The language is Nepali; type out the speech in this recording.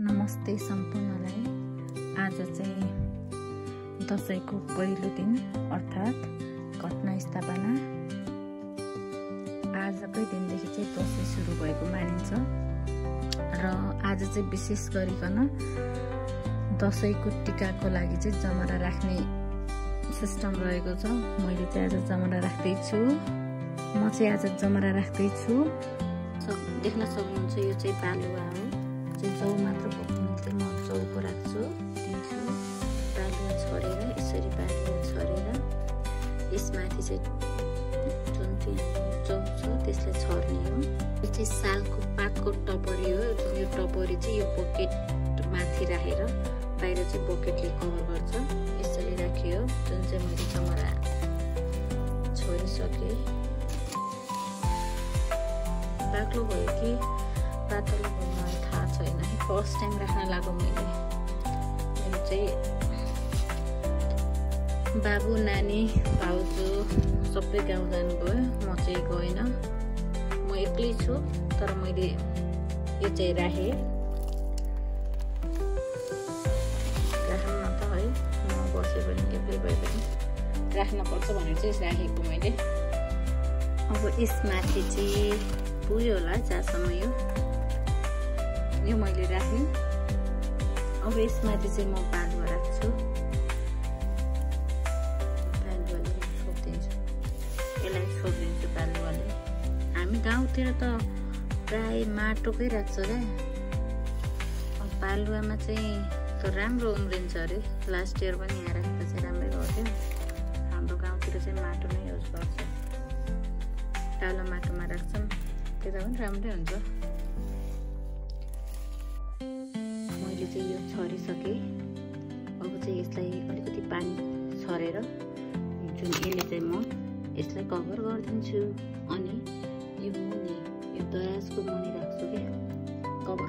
नमस्ते सम्पूर्णलाई। आज चाहिँ दशैंको पहिलो दिन अर्थात् घटना स्थापना। आजकै दिनदेखि चाहिँ दशैं सुरु भएको मानिन्छ र आज चाहिँ विशेष गरिकन दशैंको टिकाको लागि चाहिँ जमरा राख्ने सिस्टम रहेको छ। मैले चाहिँ आज जमरा राख्दैछु। म चाहिँ आज जमरा राख्दैछु। देख्न सक्नुहुन्छ यो चाहिँ बालुवा हो। जौ मात्र बोक्नु चाहिँ म जौको राख्छु दिन्छु। बालुवा छरेर यसरी बालुवा छरेर यसमाथि चाहिँ जुन जौ छ त्यसलाई छर्ने हो। यो चाहिँ सालको पातको टपरी हो। यो टपरी चाहिँ यो बकेट माथि राखेर बाहिर चाहिँ बकेटले कभर गर्छ। यसरी राखियो। जुन चाहिँ मैले जमरा छोडिसकेँ। बाक्लो भयो कि पातलो भयो मलाई थाहा छैन। फर्स्ट टाइम राख्न लागेँ मैले। चाहिँ बाबु नानी भाउजू सबै गाउँ जानुभयो। म चाहिँ गएन। म एक्लै छु तर मैले यो चाहिँ राखेँ। राख्न त है म बसे पनि एक्लै भए पनि राख्नुपर्छ भनेर चाहिँ राखेको मैले। अब यसमाथि चाहिँ पुग्यो होला जहाँसम्म यो मैले राखेँ। अब यसमाथि चाहिँ म बालुवा राख्छु। बालुवाले छोपिदिन्छु। यसलाई छोपिदिन्छु बालुवाले। हामी गाउँतिर त प्राय माटोकै राख्छ क्या। बालुवामा चाहिँ त राम्रो उम्रिन्छ अरे। लास्ट इयर पनि यहाँ राखेको चाहिँ राम्रै गर्थ्यो। हाम्रो गाउँतिर चाहिँ माटो नै युज गर्छ। कालो माटोमा राख्छौँ त्यता पनि राम्रै हुन्छ। मैले चाहिँ यो छरिसकेँ। अब चाहिँ यसलाई अलिकति पानी छरेर जुन यसले चाहिँ म यसलाई कभर गरिदिन्छु। अनि यो मुनि यो दराजको मुनि राख्छु क्या कभर